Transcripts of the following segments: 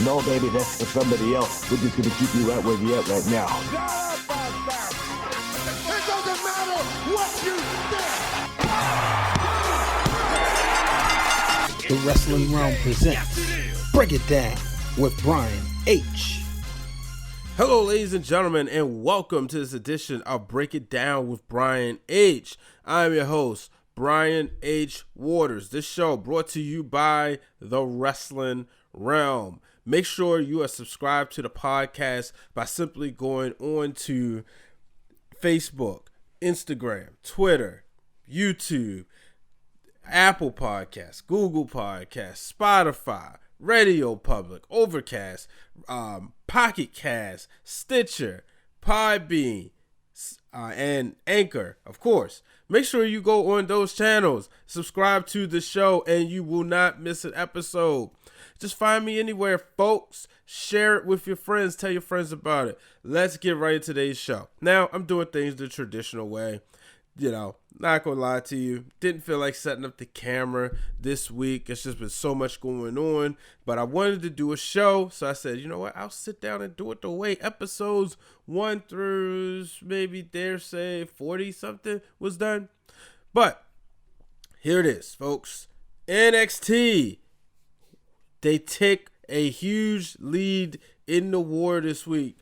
No, baby, that's for somebody else. We're just gonna keep you right where you're at right now. It doesn't matter what you think. The Wrestling Realm presents Break It Down with Brian H. Hello, ladies and gentlemen, and welcome to this edition of Break It Down with Brian H. I'm your host, Brian H. Waters. This show brought to you by The Wrestling Realm. Make sure you are subscribed to the podcast by simply going on to Facebook, Instagram, Twitter, YouTube, Apple Podcasts, Google Podcasts, Spotify, Radio Public, Overcast, Pocket Cast, Stitcher, Podbean, and Anchor, of course. Make sure you go on those channels, subscribe to the show, and you will not miss an episode. Just find me anywhere, folks. Share it with your friends. Tell your friends about it. Let's get right into today's show. Now, I'm doing things the traditional way. Not gonna lie to you. Didn't feel like setting up the camera this week. It's just been so much going on. But I wanted to do a show, so I said, you know what? I'll sit down and do it the way episodes 1 through maybe dare say 40 something was done. But here it is, folks. NXT. They take a huge lead in the war this week,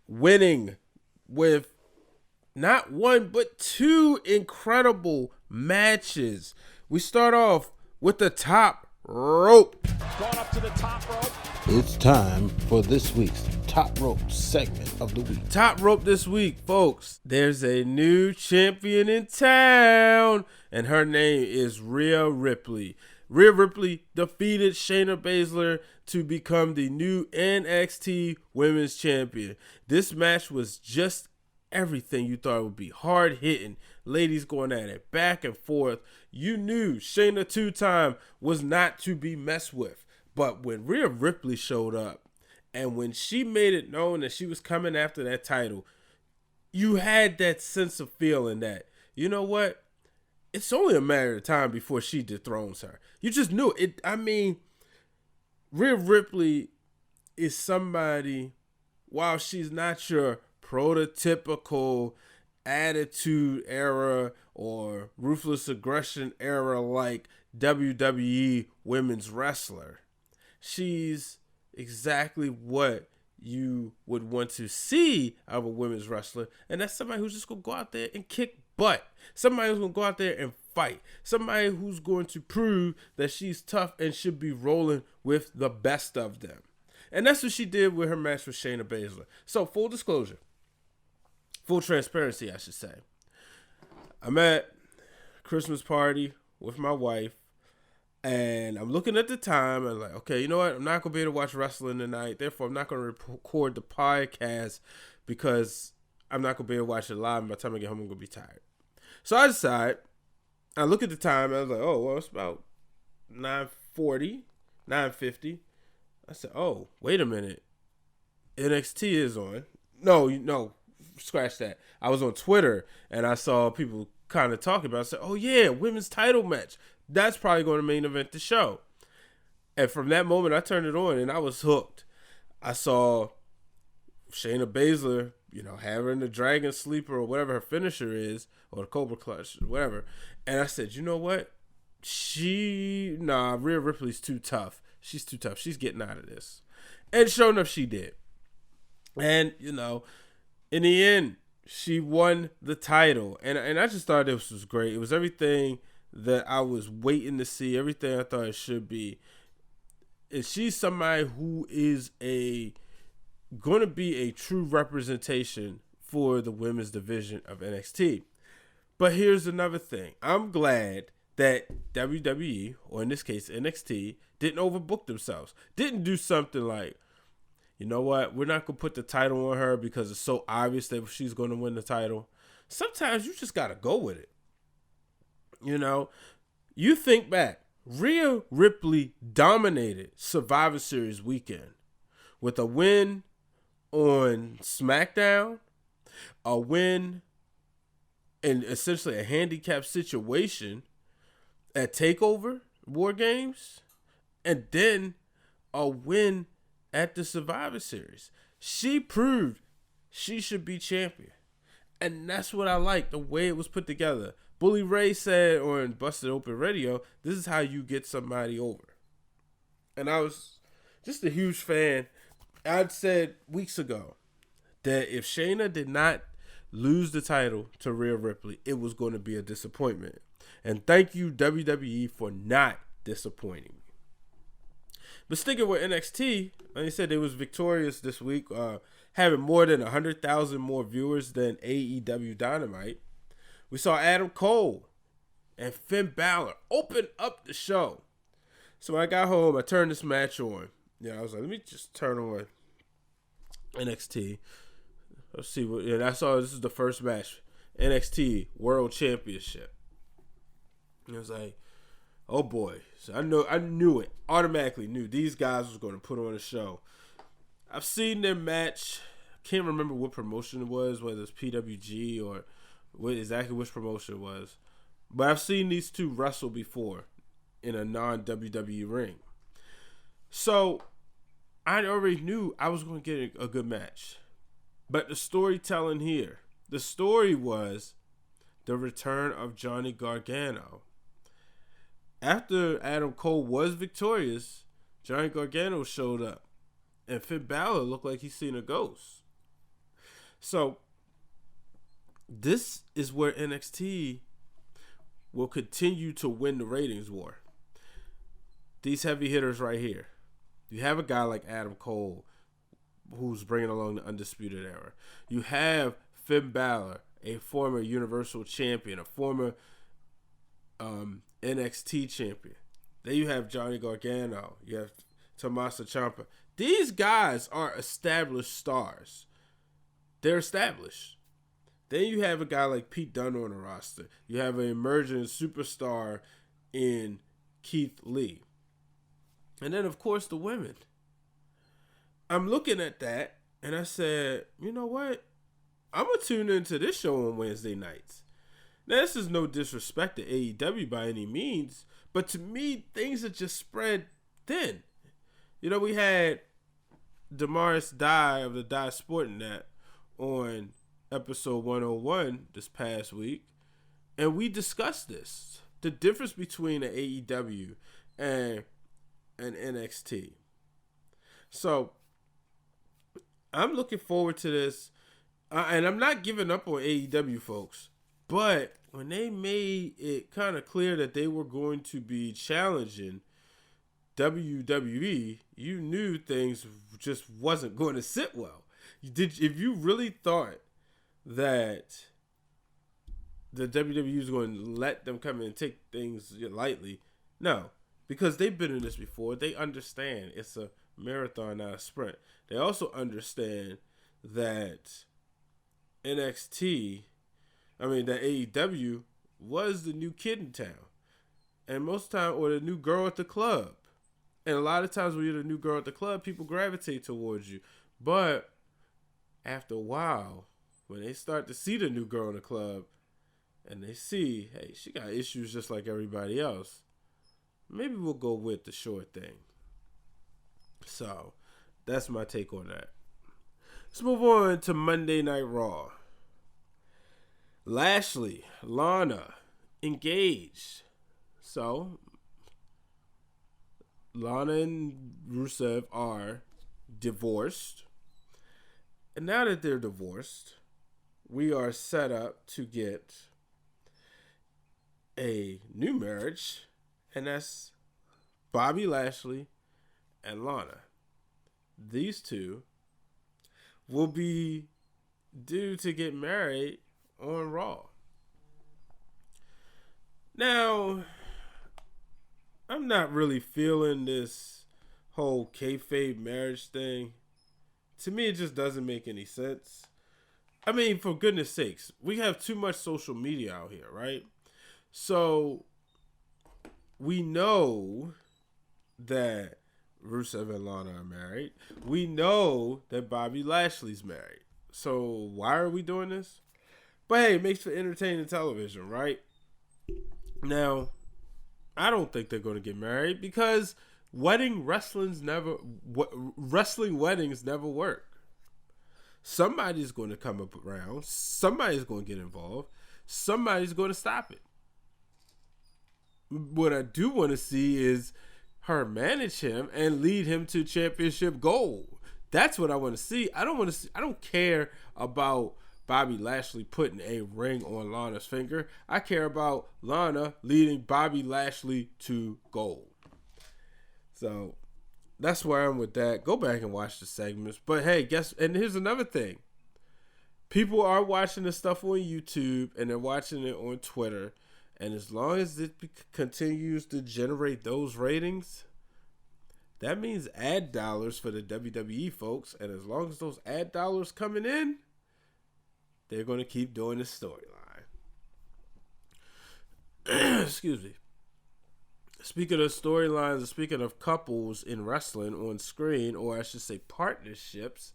winning with not one, but two incredible matches. We start off with the top rope. Going up to the top rope. It's time for this week's Top Rope segment of the week. Top rope this week, folks. There's a new champion in town, and her name is Rhea Ripley. Rhea Ripley defeated Shayna Baszler to become the new NXT Women's Champion. This match was just everything you thought it would be. Hard hitting, ladies going at it, back and forth. You knew Shayna two-time was not to be messed with. But when Rhea Ripley showed up, and when she made it known that she was coming after that title, you had that sense of feeling that, you know what? It's only a matter of time before she dethrones her. You just knew it. I mean, Rhea Ripley is somebody, while she's not your prototypical attitude era or ruthless aggression era like WWE women's wrestler, she's exactly what you would want to see of a women's wrestler, and that's somebody who's just gonna go out there and kick butt. Somebody who's gonna go out there and fight. Somebody who's going to prove that she's tough and should be rolling with the best of them. And that's what she did with her match with Shayna Baszler. So full disclosure, full transparency, I should say. I'm at a Christmas party with my wife, and I'm looking at the time and like, okay, you know what? I'm not going to be able to watch wrestling tonight. Therefore, I'm not going to record the podcast because I'm not going to be able to watch it live. By the time I get home, I'm going to be tired. So I decide, I look at the time, and I was like, oh, well, it's about 9:40, 9:50. I said, oh, wait a minute. NXT is on. No, scratch that. I was on Twitter, and I saw people kind of talking about it. I said, oh, yeah, women's title match. That's probably going to main event the show. And from that moment, I turned it on, and I was hooked. I saw Shayna Baszler, having the Dragon Sleeper or whatever her finisher is, or the Cobra Clutch, whatever. And I said, you know what? Rhea Ripley's too tough. She's too tough. She's getting out of this. And sure enough, she did. And, in the end, she won the title. And I just thought this was great. It was everything that I was waiting to see, everything I thought it should be. And she's somebody who is going to be a true representation for the women's division of NXT. But here's another thing. I'm glad that WWE, or in this case NXT, didn't overbook themselves. Didn't do something like, you know what, we're not going to put the title on her because it's so obvious that she's going to win the title. Sometimes you just got to go with it. You think back, Rhea Ripley dominated Survivor Series weekend with a win on SmackDown, a win in essentially a handicap situation at TakeOver War Games, and then a win at the Survivor Series. She proved she should be champion. And that's what I like, the way it was put together. Bully Ray said on Busted Open Radio, this is how you get somebody over. And I was just a huge fan. I'd said weeks ago that if Shayna did not lose the title to Rhea Ripley, it was going to be a disappointment. And thank you, WWE, for not disappointing me. But sticking with NXT, like I said, they was victorious this week, having more than 100,000 more viewers than AEW Dynamite. We saw Adam Cole and Finn Balor open up the show. So when I got home, I turned this match on. I was like, let me just turn on NXT. Let's see what. And I saw this is the first match, NXT World Championship. And I was like, oh boy. So I knew it. Automatically knew these guys was going to put on a show. I've seen their match. I can't remember what promotion it was, whether it's PWG or exactly which promotion it was. But I've seen these two wrestle before in a non-WWE ring. So I already knew I was going to get a good match. But the storytelling here, the story was the return of Johnny Gargano. After Adam Cole was victorious, Johnny Gargano showed up. And Finn Balor looked like he's seen a ghost. So this is where NXT will continue to win the ratings war. These heavy hitters right here. You have a guy like Adam Cole who's bringing along the Undisputed Era. You have Finn Balor, a former Universal Champion, a former NXT Champion. Then you have Johnny Gargano. You have Tommaso Ciampa. These guys are established stars. They're established. Then you have a guy like Pete Dunne on the roster. You have an emerging superstar in Keith Lee. And then, of course, the women. I'm looking at that, and I said, you know what? I'm going to tune into this show on Wednesday nights. Now, this is no disrespect to AEW by any means, but to me, things are just spread thin. We had Damaris Dye of the Dye Sporting Net on episode 101 this past week, and we discussed this. The difference between an AEW and an NXT. So, I'm looking forward to this, and I'm not giving up on AEW, folks, but when they made it kind of clear that they were going to be challenging WWE, you knew things just wasn't going to sit well. If you really thought that the WWE was going to let them come in and take things lightly, no, because they've been in this before. They understand it's a marathon, not a sprint. They also understand that that AEW was the new kid in town, and most time, or the new girl at the club. And a lot of times when you're the new girl at the club, people gravitate towards you. But after a while, when they start to see the new girl in the club, and they see, hey, she got issues just like everybody else, maybe we'll go with the short thing. So, that's my take on that. Let's move on to Monday Night Raw. Lashley, Lana, engaged. So, Lana and Rusev are divorced. And now that they're divorced, we are set up to get a new marriage, and that's Bobby Lashley and Lana. These two will be due to get married on Raw. Now, I'm not really feeling this whole kayfabe marriage thing. To me, it just doesn't make any sense. I mean, for goodness sakes, we have too much social media out here, right? So, we know that Rusev and Lana are married. We know that Bobby Lashley's married. So, why are we doing this? But hey, it makes for entertaining television, right? Now, I don't think they're going to get married because wrestling weddings never work. Somebody's going to come up around. Somebody's going to get involved. Somebody's going to stop it. What I do want to see is her manage him and lead him to championship gold. That's what I want to see. I don't care about Bobby Lashley putting a ring on Lana's finger. I care about Lana leading Bobby Lashley to gold. So that's where I'm with that. Go back and watch the segments. But hey, and here's another thing. People are watching this stuff on YouTube and they're watching it on Twitter. And as long as it continues to generate those ratings, that means ad dollars for the WWE folks. And as long as those ad dollars coming in, they're going to keep doing this storyline. Excuse me. Speaking of storylines and speaking of couples in wrestling on screen, or I should say partnerships,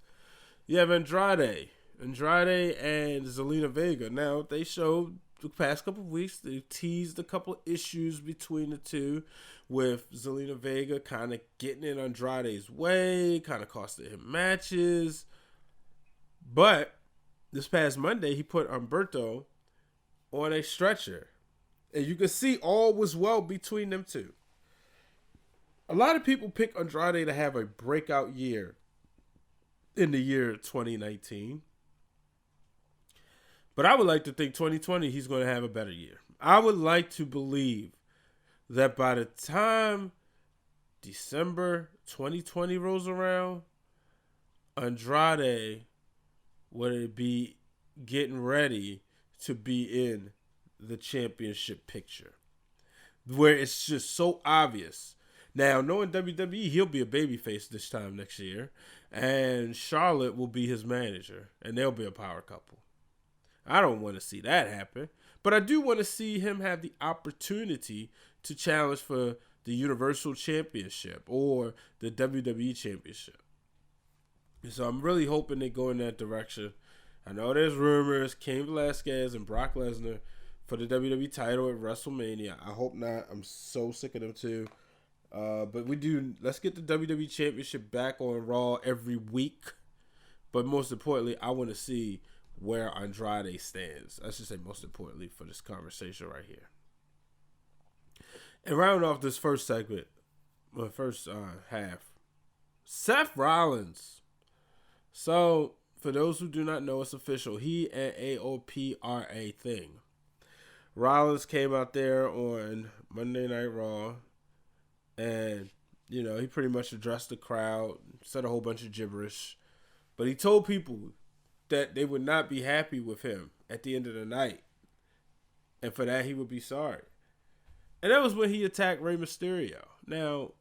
you have Andrade and Zelina Vega. Now, they showed the past couple of weeks, they teased a couple of issues between the two, with Zelina Vega kind of getting in Andrade's way, kind of costing him matches. But this past Monday, he put Humberto on a stretcher. And you can see all was well between them two. A lot of people pick Andrade to have a breakout year in the year 2019. But I would like to think 2020, he's going to have a better year. I would like to believe that by the time December 2020 rolls around, Andrade would be getting ready to be in the championship picture, where it's just so obvious. Now, knowing WWE, he'll be a babyface this time next year, and Charlotte will be his manager, and they'll be a power couple. I don't want to see that happen, but I do want to see him have the opportunity to challenge for the Universal Championship or the WWE Championship. So I'm really hoping they go in that direction. I know there's rumors, Cain Velasquez and Brock Lesnar for the WWE title at WrestleMania. I hope not. I'm so sick of them too. But let's get the WWE Championship back on Raw every week. But most importantly, I want to see where Andrade stands. I should say most importantly for this conversation right here. And round off this first segment, half, Seth Rollins. So, for those who do not know, it's official. He and AOP are a thing. Rollins came out there on Monday Night Raw, and, he pretty much addressed the crowd, said a whole bunch of gibberish, but he told people that they would not be happy with him at the end of the night, and for that he would be sorry. And that was when he attacked Rey Mysterio. Now,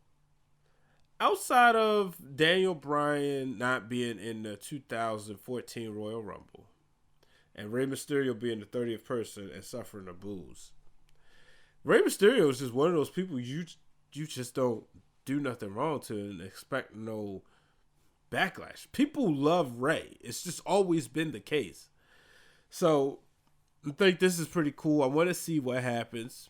outside of Daniel Bryan not being in the 2014 Royal Rumble, and Rey Mysterio being the 30th person and suffering the boos, Rey Mysterio is just one of those people you just don't do nothing wrong to and expect no backlash. People love Rey. It's just always been the case. So I think this is pretty cool. I want to see what happens.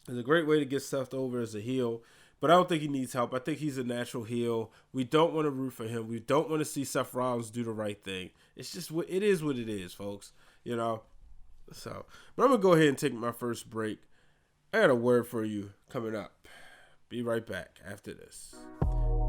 It's a great way to get Seth over as a heel, but I don't think he needs help. I think he's a natural heel. We don't want to root for him. We don't want to see Seth Rollins do the right thing. It's just it is what it is, folks. So, but I'm going to go ahead and take my first break. I got a word for you coming up. Be right back after this.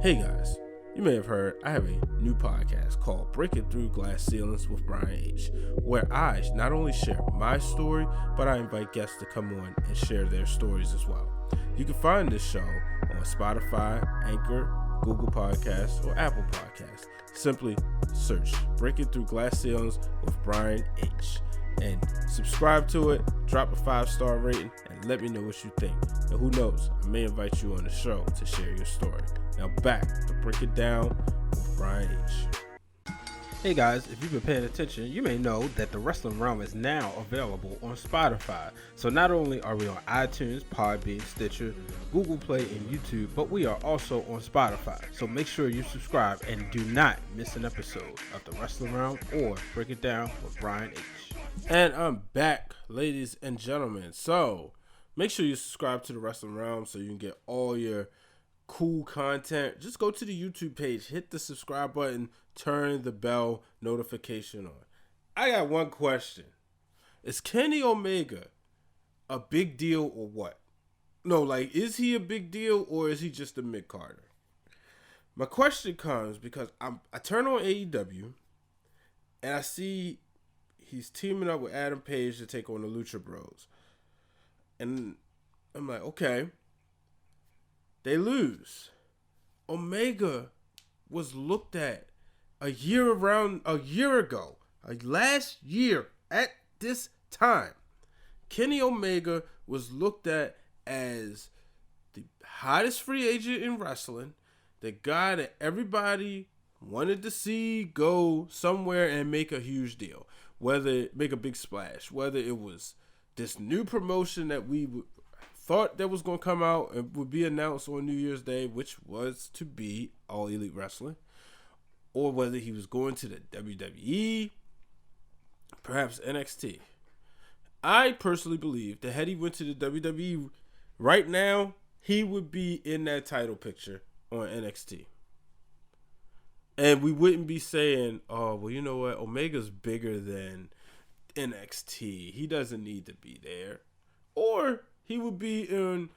Hey guys, you may have heard I have a new podcast called Breaking Through Glass Ceilings with Brian H., where I not only share my story, but I invite guests to come on and share their stories as well. You can find this show on Spotify, Anchor, Google Podcasts, or Apple Podcasts. Simply search Breaking Through Glass Ceilings with Brian H. And subscribe to it, drop a 5-star rating, and let me know what you think. And who knows, I may invite you on the show to share your story. Now back to Break It Down with Brian H. Hey guys, if you've been paying attention, you may know that the Wrestling Realm is now available on Spotify. So not only are we on iTunes, Podbean, Stitcher, Google Play, and YouTube, but we are also on Spotify. So make sure you subscribe and do not miss an episode of the Wrestling Realm or Break It Down with Brian H. And I'm back, ladies and gentlemen. So make sure you subscribe to the Wrestling Realm so you can get all your cool content, just go to the YouTube page, hit the subscribe button, turn the bell notification on. I got one question. Is Kenny Omega a big deal or what? No, like, is he a big deal or is he just a mid-carder? My question comes because I turn on AEW and I see he's teaming up with Adam Page to take on the Lucha Bros. And I'm like, okay. They lose. Omega was looked at a year ago, last year at this time. Kenny Omega was looked at as the hottest free agent in wrestling, the guy that everybody wanted to see go somewhere and make a huge deal, make a big splash, whether it was this new promotion that we thought that was going to come out and would be announced on New Year's Day, which was to be All Elite Wrestling, or whether he was going to the WWE, perhaps NXT. I personally believe that had he went to the WWE right now, he would be in that title picture on NXT. And we wouldn't be saying, oh, well, you know what? Omega's bigger than NXT. He doesn't need to be there. Or he would be in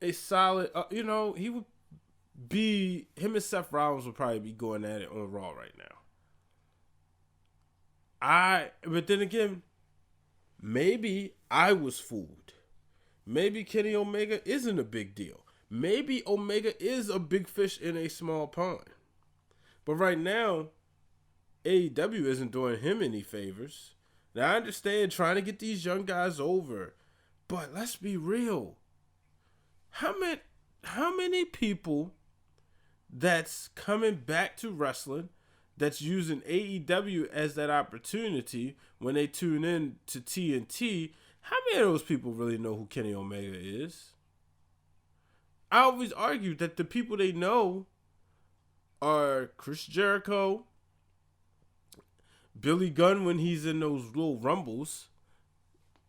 a solid, he would be, him and Seth Rollins would probably be going at it on Raw right now. But then again, maybe I was fooled. Maybe Kenny Omega isn't a big deal. Maybe Omega is a big fish in a small pond. But right now, AEW isn't doing him any favors. Now, I understand trying to get these young guys over, but let's be real. How many people that's coming back to wrestling that's using AEW as that opportunity when they tune in to TNT, how many of those people really know who Kenny Omega is? I always argue that the people they know are Chris Jericho, Billy Gunn when he's in those little rumbles,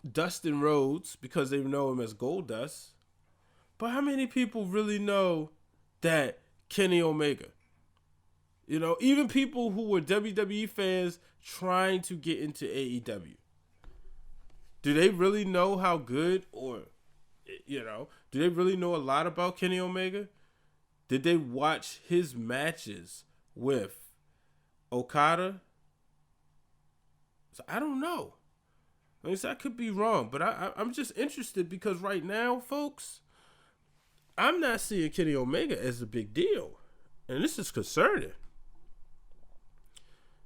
Dustin Rhodes because they know him as Goldust. But how many people really know that Kenny Omega? Even people who were WWE fans trying to get into AEW. Do they really know how good do they really know a lot about Kenny Omega? Did they watch his matches with Okada? So I don't know. I could be wrong, but I'm just interested because right now, folks, I'm not seeing Kenny Omega as a big deal. And this is concerning.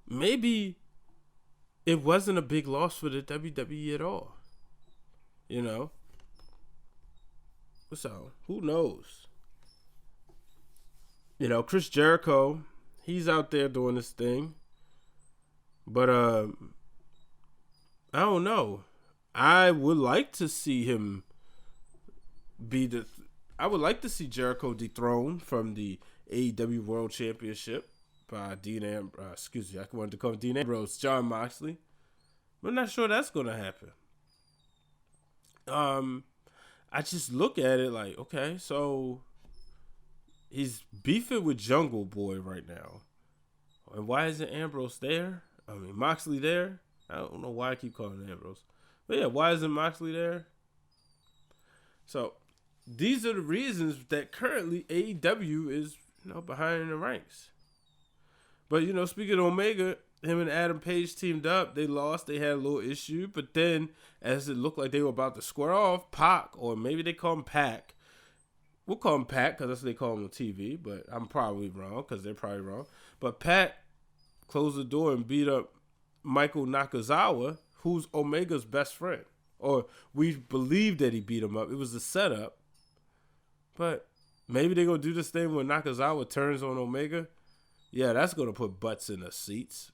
Maybe it wasn't a big loss for the WWE at all. So, who knows? Chris Jericho, he's out there doing this thing. But, I don't know. I would like to see him I would like to see Jericho dethroned from the AEW World Championship by I wanted to call him Dean Ambrose, Jon Moxley. But I'm not sure that's going to happen. I just look at it like, okay, so he's beefing with Jungle Boy right now. And why isn't Ambrose there? Moxley there? I don't know why I keep calling him Ambrose. But yeah, why isn't Moxley there? So these are the reasons that currently AEW is behind in the ranks. But speaking of Omega, him and Adam Page teamed up. They lost. They had a little issue. But then, as it looked like they were about to square off, Pac, or maybe they call him Pac. We'll call him Pac because that's what they call him on TV. But I'm probably wrong because they're probably wrong. But Pac closed the door and beat up Michael Nakazawa, who's Omega's best friend. Or we believe that he beat him up. It was a setup. But maybe they're going to do this thing when Nakazawa turns on Omega. Yeah, that's going to put butts in the seats.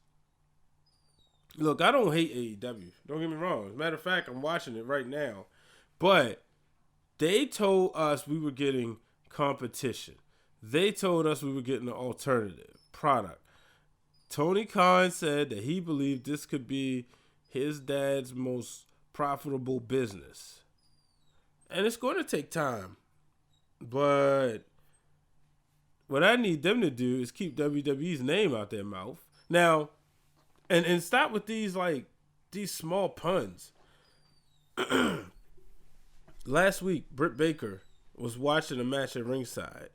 Look, I don't hate AEW. Don't get me wrong. As a matter of fact, I'm watching it right now. But they told us we were getting competition. They told us we were getting an alternative product. Tony Khan said that he believed this could be his dad's most profitable business. And it's going to take time. But what I need them to do is keep WWE's name out their mouth. Now, and stop with these small puns. Last week, Britt Baker was watching a match at ringside.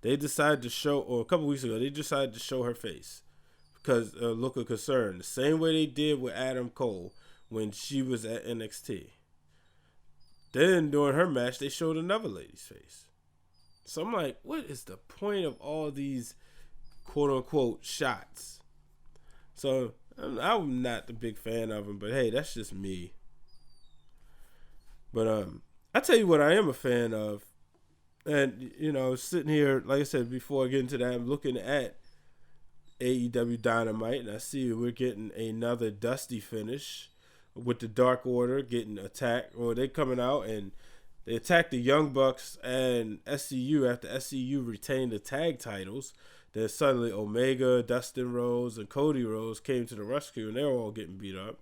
They decided to show, or a couple weeks ago, they decided to show her face because look of concern. The same way they did with Adam Cole when she was at NXT. Then during her match, they showed another lady's face. So I'm like, what is the point of all these quote unquote shots? So I'm not the big fan of them, but hey, that's just me. But I tell you what I am a fan of. And, sitting here, like I said, before I get into that, I'm looking at AEW Dynamite, and I see we're getting another dusty finish with the Dark Order getting attacked. Or they coming out, and they attacked the Young Bucks and SCU after SCU retained the tag titles. Then suddenly Omega, Dustin Rhodes, and Cody Rhodes came to the rescue, and they were all getting beat up.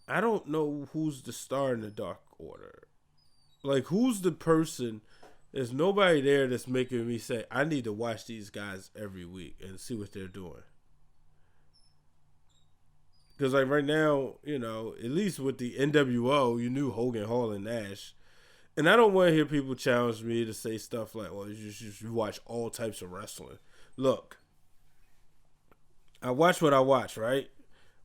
I don't know who's the star in the Dark Order. Like, who's the person? There's nobody there that's making me say, I need to watch these guys every week and see what they're doing. Because, like, right now, at least with the NWO, you knew Hogan, Hall, and Nash. And I don't want to hear people challenge me to say stuff like, well, you should watch all types of wrestling. Look, I watch what I watch, right?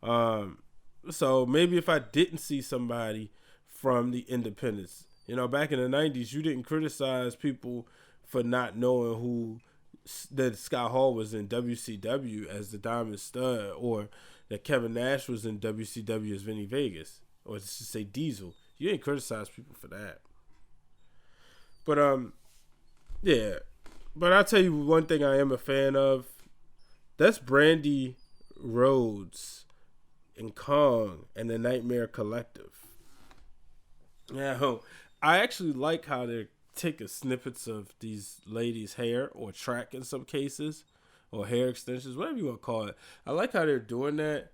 So maybe if I didn't see somebody from the independents, back in the 90s, you didn't criticize people for not knowing that Scott Hall was in WCW as the Diamond Stud, or that Kevin Nash was in WCW as Vinny Vegas, or to say Diesel. You didn't criticize people for that. But, yeah. But I'll tell you one thing I am a fan of. That's Brandi Rhodes and Kong and the Nightmare Collective. Now, I actually like how they're taking snippets of these ladies' hair, or track in some cases, or hair extensions, whatever you want to call it. I like how they're doing that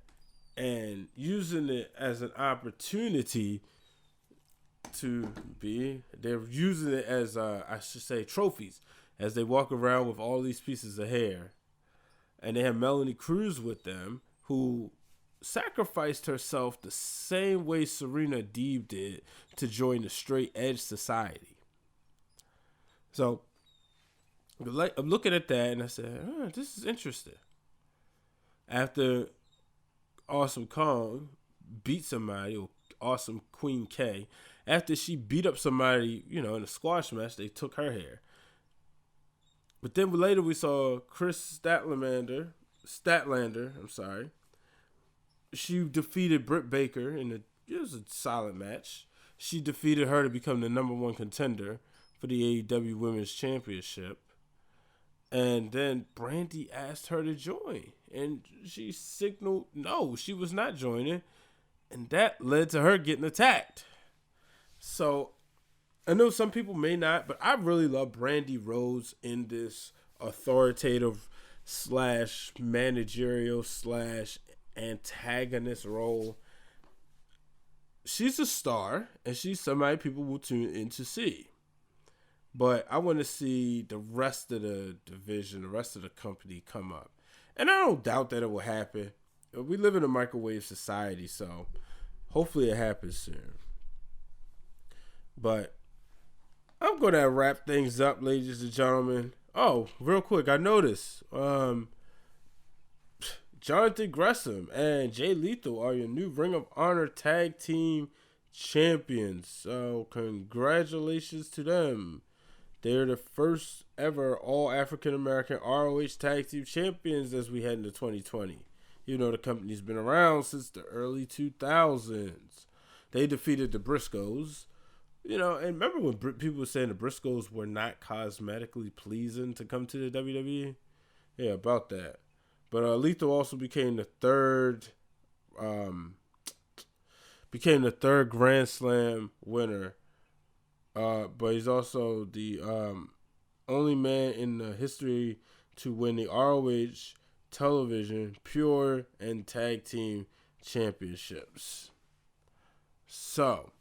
and using it as an opportunity they're using it as, I should say, trophies, as they walk around with all these pieces of hair. And they have Melanie Cruz with them, who sacrificed herself the same way Serena Deeb did to join the Straight Edge Society. So I'm looking at that and I said, this is interesting. After Awesome Kong beat somebody, or Awesome Queen K, after she beat up somebody, in a squash match, they took her hair. But then later we saw Chris Statlander, she defeated Britt Baker it was a solid match. She defeated her to become the number one contender for the AEW Women's Championship. And then Brandi asked her to join. And she signaled no, she was not joining. And that led to her getting attacked. So, I know some people may not, but I really love Brandi Rhodes in this authoritative / managerial / antagonist role. She's a star, and she's somebody people will tune in to see. But I want to see the rest of the division, the rest of the company come up. And I don't doubt that it will happen. We live in a microwave society, so hopefully it happens soon. But I'm going to wrap things up, ladies and gentlemen. Oh, real quick, I noticed Jonathan Gresham and Jay Lethal are your new Ring of Honor Tag Team Champions. So congratulations to them. They're the first ever all African American ROH Tag Team Champions as we head into 2020. You know, the company's been around since the early 2000s. They defeated the Briscoes. And remember when people were saying the Briscoes were not cosmetically pleasing to come to the WWE? Yeah, about that. But Lethal also became the third Grand Slam winner. But he's also the only man in the history to win the ROH television, pure, and tag team championships. So,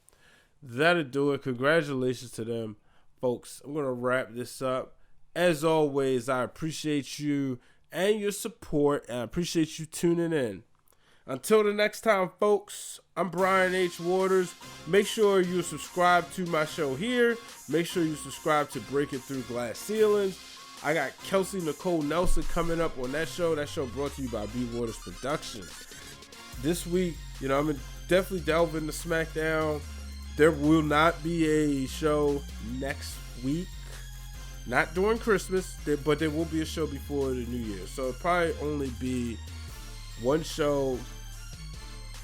that'll do it. Congratulations to them, folks. I'm going to wrap this up. As always, I appreciate you and your support, and I appreciate you tuning in. Until the next time, folks, I'm Brian H. Waters. Make sure you subscribe to my show here. Make sure you subscribe to Breaking Through Glass Ceilings. I got Kelsey Nicole Nelson coming up on that show. That show brought to you by B. Waters Productions. This week, I'm going to definitely delve into SmackDown. There will not be a show next week. Not during Christmas, but there will be a show before the New Year. So it'll probably only be one show.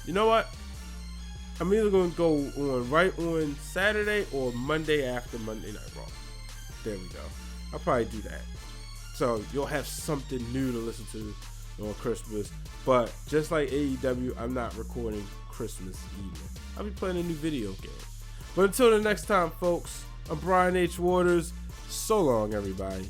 You know what? I'm either going to go on right on Saturday or Monday after Monday Night Raw. There we go. I'll probably do that. So you'll have something new to listen to on Christmas. But just like AEW, I'm not recording Christmas evening. I'll be playing a new video game. But until the next time, folks, I'm Brian H. Waters. So long, everybody.